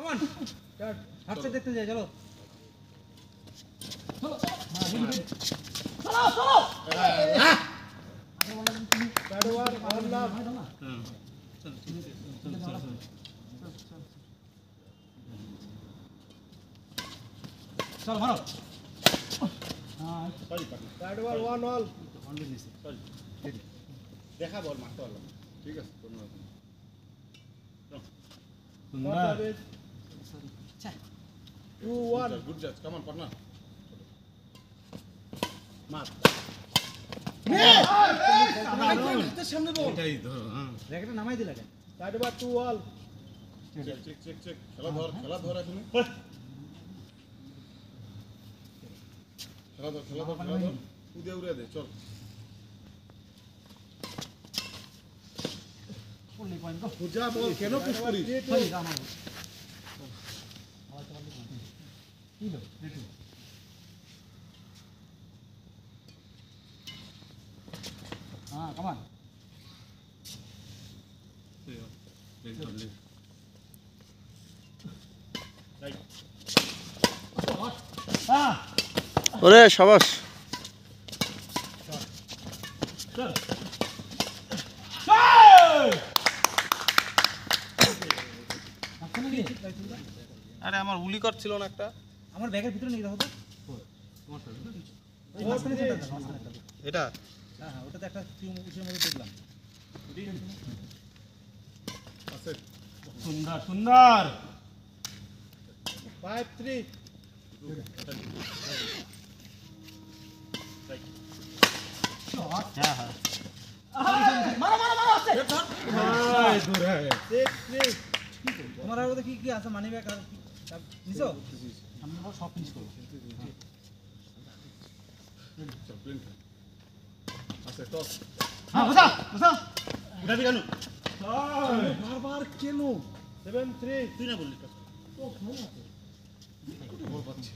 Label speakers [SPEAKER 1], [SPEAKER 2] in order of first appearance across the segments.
[SPEAKER 1] कमान start हाथ से देखते जाए चलो चलो चलो चलो
[SPEAKER 2] पैडवार अल्लाह
[SPEAKER 1] चल मारो हां
[SPEAKER 2] सॉरी पैडवार 1 ऑल ऑनली मिस सॉरी देखा बॉल मारते वाला ठीक है सुंदर
[SPEAKER 1] अच्छा
[SPEAKER 2] 2 1 गुड जज कम ऑन पार्टनर मार
[SPEAKER 1] तो सामने बॉल এটাই ধরো হ্যাঁ র‍্যাকেটটা নামাই দিলা কেন
[SPEAKER 2] पैडवार 2 ऑल চেক চেক চেক খেলা ধর এখন খেলা ধর উড়ে দে চল
[SPEAKER 1] ফুললি পয়েন্ট গো
[SPEAKER 2] পূজা বল কেন পুশ করিস
[SPEAKER 1] সরি আমার কি লো দেখো हां कम ऑन हां
[SPEAKER 3] ওরে শাবাশ
[SPEAKER 1] চল
[SPEAKER 3] আরে আমার উলি কর ছিল না একটা
[SPEAKER 1] আমার ব্যাগের ভিতরে নিয়ে দাও তো
[SPEAKER 3] এটা
[SPEAKER 1] হ্যাঁ হ্যাঁ ওটাতে একটা ইসের মধ্যে দেখলাম
[SPEAKER 2] আছে
[SPEAKER 1] সুন্দর সুন্দর
[SPEAKER 2] 5 3
[SPEAKER 1] হ্যাঁ হ্যাঁ মারো মারো মারো আছে
[SPEAKER 2] हां दूर है 6 3
[SPEAKER 1] তোমার আর ওটা কি কি আছে মানি ব্যাগ আর নিছো আমরা সব ফিনিশ করব
[SPEAKER 2] चल प्रिंट আছে টস
[SPEAKER 1] হ্যাঁ বসা বসা
[SPEAKER 2] উঠাবি কেন বারবার কেন 7 3 তুই না বললি টস ও ভালো আছে বল পাচ্ছে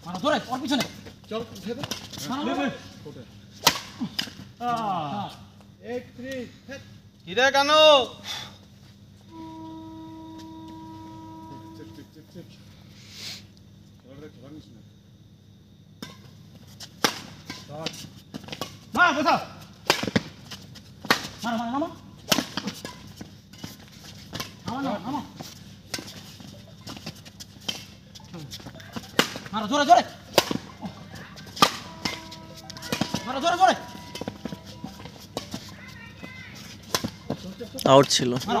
[SPEAKER 1] মারো ধরে ওর পিছনে
[SPEAKER 2] চল উঠে দে
[SPEAKER 1] মারো
[SPEAKER 2] ওঠে 8 3
[SPEAKER 3] হিরে কেন
[SPEAKER 2] চেক চেক চেক চেক খেলাটা খেলানিস না শট
[SPEAKER 1] মার বসা মারো মারো মারো মারো মারো জোরে জোরে মারো জোরে জোরে
[SPEAKER 3] আউট ছিল
[SPEAKER 1] মারো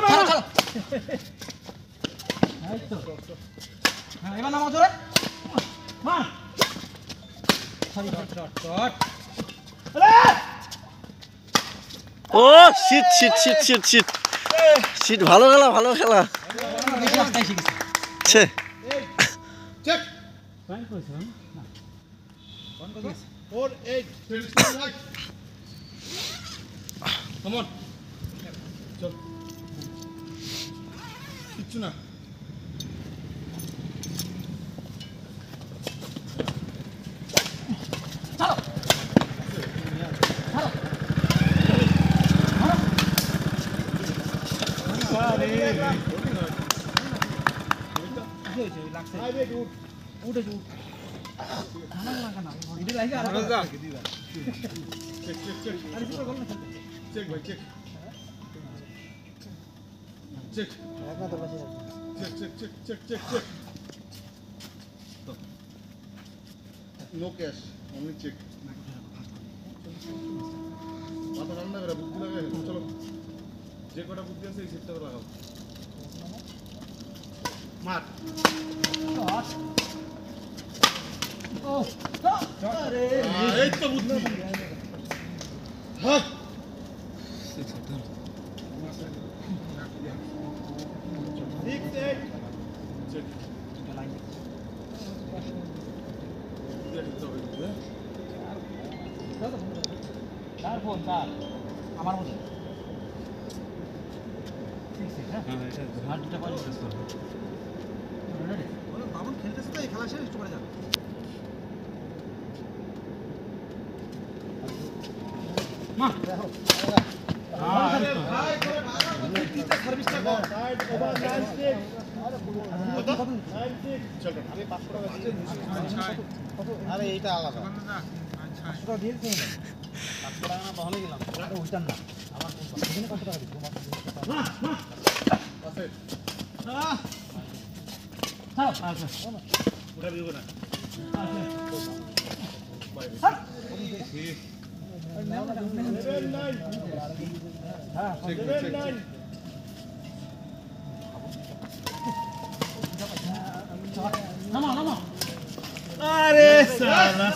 [SPEAKER 1] মারো চলো এই তো হ্যাঁ এবার নামো জোরে মার সরি শট শট
[SPEAKER 3] ও shit shit shit shit shit shit ভালো খেলা
[SPEAKER 1] বেশি আসতে শিখেছি
[SPEAKER 3] ছে
[SPEAKER 2] চেক
[SPEAKER 1] পয়েন্ট করেছো না কোন কোন
[SPEAKER 2] 4 8 ফিনিশ রাইট কাম অন চল কিচ্ছু না
[SPEAKER 1] চলো
[SPEAKER 2] আরে
[SPEAKER 1] লাগছে
[SPEAKER 2] আই বেট উঠ
[SPEAKER 1] উঠে উঠ খানা লাগা না এটা লাগে আর
[SPEAKER 2] চেক চেক চেক
[SPEAKER 1] আরে সুপার বল না
[SPEAKER 2] চেক ভাই চেক চেক
[SPEAKER 1] একদম তো বাসি
[SPEAKER 2] cheque cheque cheque cheque cheque cheque no cash only cheque মাথা ঠান্ডা করে বুদ্ধি লাগাই চলো যে কটা বুদ্ধি আছে এই সেটটা লাগাও মার
[SPEAKER 1] শট ও আরে
[SPEAKER 2] এই তো বুদ্ধি হ্যাঁ ঠিক চেক চেক
[SPEAKER 1] তার ফোন তার আমার মধ্যে ঠিক আছে হ্যাঁ আর দুটো পয়েন্ট শেষ করব রেডি বলো বাবন খেলতেছে তো এই খেলা শেষ করে যাবে মা দেখো হ্যাঁ
[SPEAKER 2] Side over 9-6. কত? 9-6. চলো।
[SPEAKER 1] আরে এইটা আলাদা 500 টাকা দিয়েছে 500 টাকা না তাহলে গেলাম ওইটার না আমার কোন এখানে কত টাকা দিচ্ছ
[SPEAKER 2] আছে।
[SPEAKER 1] আচ্ছা
[SPEAKER 2] উঠা দিব না।
[SPEAKER 1] স্যার
[SPEAKER 2] 7-9.
[SPEAKER 1] হ্যাঁ
[SPEAKER 2] 7-9.
[SPEAKER 1] নামা নামা
[SPEAKER 2] আরে সালা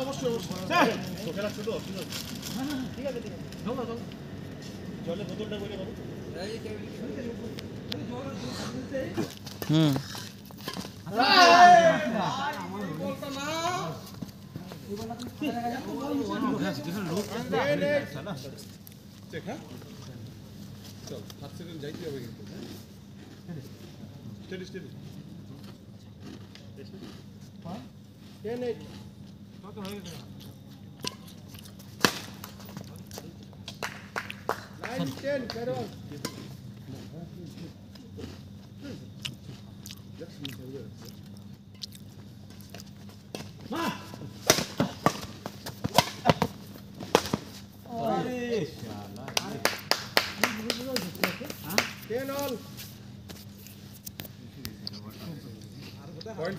[SPEAKER 2] অবশ্যই চোখে লাগছে তো ঠিক আছে জলে বোতলটা করে বাবু
[SPEAKER 3] হুম
[SPEAKER 2] দেখা চল 7 সেকেন্ড যাইতে হবে কিন্তু স্টেডি স্টেডি 10-8 কত হয়ে গেছে 9-10 Carol
[SPEAKER 1] আরে শালা
[SPEAKER 2] 10 all point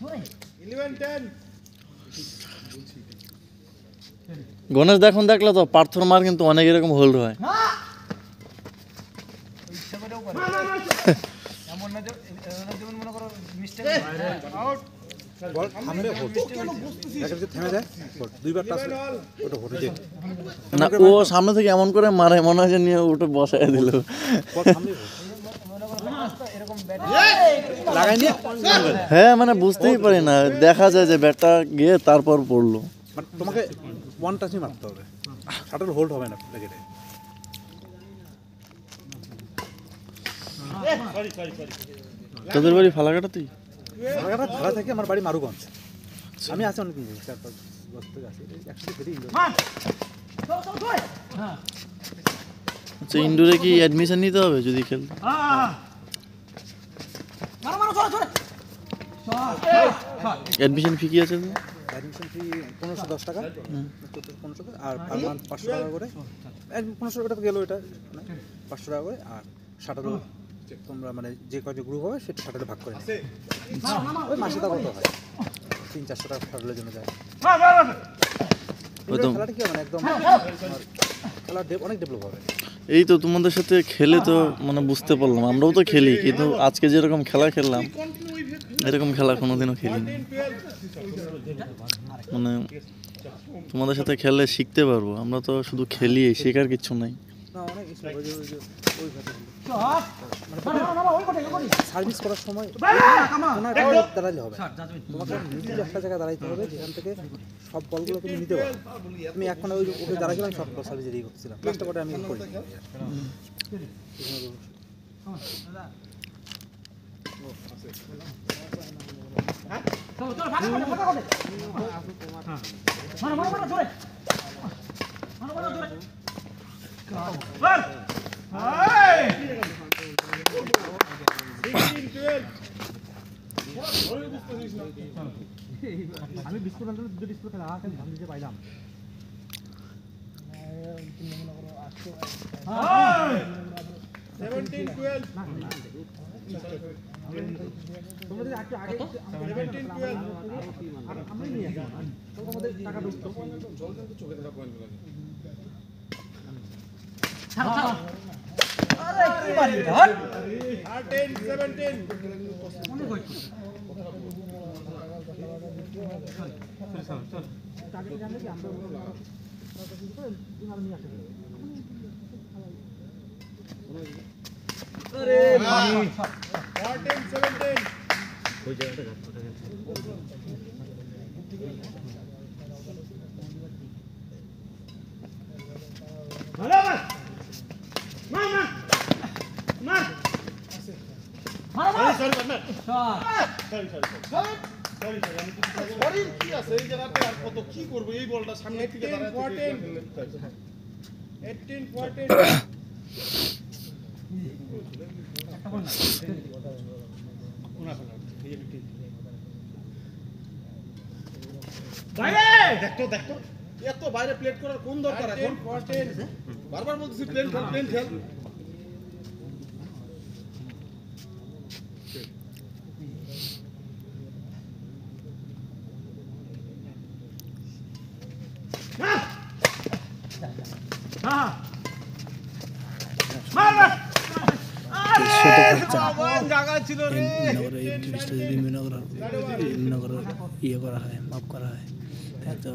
[SPEAKER 1] ওরে
[SPEAKER 2] 11-10
[SPEAKER 3] গণেশ দেখুন দেখলে তো পার্থর মার কিন্তু অনেক এরকম হোল্ড হয়
[SPEAKER 1] না ইচ্ছা করেও করে এমন না যে যেমন মনে করো মিস্টেক আউট
[SPEAKER 4] বল থামে রে হোল্ড দেখা যে থেমে যায় বল দুইবার টাচ ওটা হোল্ড দে
[SPEAKER 3] না ও সামনে থেকে এমন করে মারে মনে হয় যে নিয়ে উঠে বসায় দিল
[SPEAKER 4] বল থামে
[SPEAKER 1] মনে করো রাস্তা এরকম ব্যাট
[SPEAKER 4] লাগাই নি
[SPEAKER 3] হ্যাঁ মানে বুঝতেই পারি না দেখা যায় যে ব্যাটটা গিয়ে তারপর পড়লো
[SPEAKER 4] মানে তোমাকে ওয়ান টাচই মারতে হবে শাটল হোল্ড হবে না লেগেটে
[SPEAKER 2] সরি সরি সরি
[SPEAKER 3] তোদের বাড়ি ফালাকাটা তুই
[SPEAKER 4] লাগাটা ভাড়া থেকে আমার বাড়ি মারুগঞ্জ আমি আছি অনেক দিন 4-5 বছর থেকে আছি একসাথে ফেরি
[SPEAKER 1] মান চল চল চল হ্যাঁ
[SPEAKER 3] আচ্ছা ইনডোরে কি অ্যাডমিশন নিতে হবে যদি খেলতে
[SPEAKER 1] হ্যাঁ মারো মারো চল চল
[SPEAKER 3] অ্যাডমিশন ফি কি আছে তো?
[SPEAKER 4] অ্যাডমিশন ফি 1510 টাকা 1500 আর পার মান্থ 500 টাকা করে 1500 টাকা গেল এটা 500 টাকা করে আর শাটল তোমরা মানে যে কয় গ্রুপ হবে সেটা শাটলে ভাগ করে নিবে ওই মাসে তা কত হয় 300-400 টাকা শাটলের জন্য যায়
[SPEAKER 3] ওই তো
[SPEAKER 4] খেলাটা কি মানে একদম খেলা অনেক ডেভেলপ হবে
[SPEAKER 3] এই তো তোমাদের সাথে খেলে তো মানে বুঝতে পারলাম আমরাও তো খেলি কিন্তু আজকে যেরকম খেলা খেললাম এরকম খেলা কোনোদিনও খেলিনি মানে তোমাদের সাথে খেললে শিখতে পারবো আমরা তো শুধু খেলি শেখার কিচ্ছু নাই
[SPEAKER 4] না অনেক কিছু ওই যে ওই
[SPEAKER 1] চল
[SPEAKER 4] সার্ভিস করার সময়
[SPEAKER 1] কামা
[SPEAKER 4] ওনার দাঁড়ালে হবে তোমাকে নিজে একটা জায়গায় দাঁড়াইতে হবে যেখান থেকে সব বলগুলো তুমি নিতে পারো আমি এখন ওই ওকে দাঁড়াইছিলাম সব বল সার্ভিস রেডি করছিলাম লাস্টে করে আমি করি
[SPEAKER 1] চল চল ভাগ করে ফাটা করে মারো মারো মারো জোরে মারো মারো জোরে বল হাই
[SPEAKER 2] 16-12
[SPEAKER 1] আমি বিস্কুট আনতে দুটো বিস্কুট খেলা আছে ধান দিতে পাইলাম হাই
[SPEAKER 2] 17-12
[SPEAKER 1] তোমরা যদি একটু আগে
[SPEAKER 2] 17-12
[SPEAKER 1] আমরা নিয়ে আসি তোমাদের টাকা ঢুকতো
[SPEAKER 2] চোখে থাকা পয়েন্টগুলো
[SPEAKER 1] আরে কি বাড়ি ধর
[SPEAKER 2] 18-17
[SPEAKER 1] অনেক হইছে টাকা জানলে কি আমরা নিয়ে আসি আরে ভাই
[SPEAKER 2] 14-17
[SPEAKER 1] ভালো মার মার মার মার
[SPEAKER 2] সরি পার্টনার সরি আমি কিছু শরীর কি আছে এই জায়গাতে আর কত কি করব এই বলটা সামনে থেকে দাঁড়ায় 18 বাইরে দেখতো এত বাইরে প্লেট করার কোন দরকার এখন বারবার বলতেছি প্লেন খেল জায়গা ছিল রে
[SPEAKER 4] ইয়ে করা হয় মাপ করা হয় তো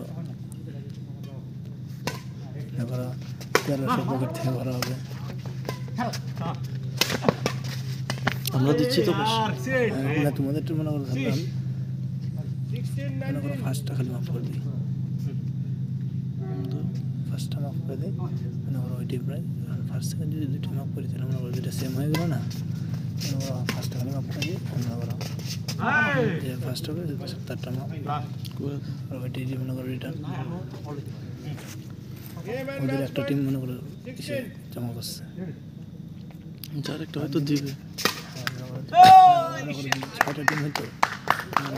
[SPEAKER 4] পকেট থেকে ভরা হবে
[SPEAKER 3] আমরা দিচ্ছি তো
[SPEAKER 4] না তোমাদের তো মনে করো ধরলাম মনে করো ফার্স্টটা খালি মাফ করে দিই ফার্স্টটা মাফ করে দিই মনে করো ওইটি প্রায় ফার্স্ট সেকেন্ড যদি দুটো মাফ করি তাহলে মনে করো দুটো সেম হয়ে গেলো না মনে করো ফার্স্টটা খালি মাফ করে দিই মনে করো যে ফার্স্ট হবে তারটা মাফ আর ওইটি মনে করো রিটার্ন ওদের একটা টিম মনে করো জমা করছে
[SPEAKER 3] যার একটা হয়তো দিবে
[SPEAKER 4] ছয়টা টিম হয়তো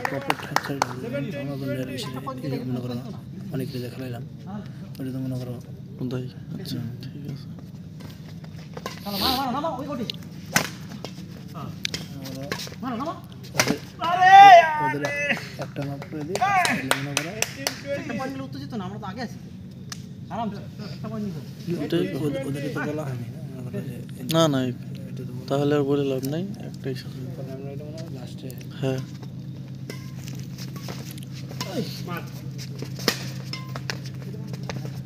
[SPEAKER 4] প্রপার মনে করো অনেক রেজা খেলাইলাম ওটা তো মনে করো
[SPEAKER 3] তাই আচ্ছা ঠিক আছে
[SPEAKER 4] ওদের একটা মাপ করে দিই মনে করো
[SPEAKER 1] উত্তেজিত না আমরা তো আগে আছি আরামসে একটা পয়েন্ট নিতে
[SPEAKER 4] ওদের তো বলা হয়নি
[SPEAKER 3] না না তাহলে আর বলে লাভ নাই একটাই সাথে
[SPEAKER 4] আমরা এটা মনে হয় লাস্টে
[SPEAKER 3] হ্যাঁ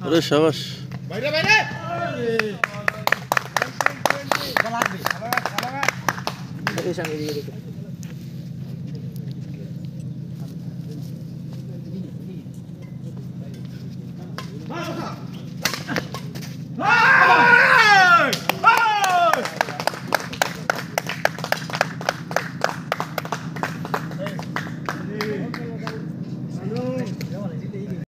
[SPEAKER 3] ওরে শাবাশ
[SPEAKER 2] বাইরে
[SPEAKER 1] লাগবে
[SPEAKER 4] এই সঙ্গে দিয়ে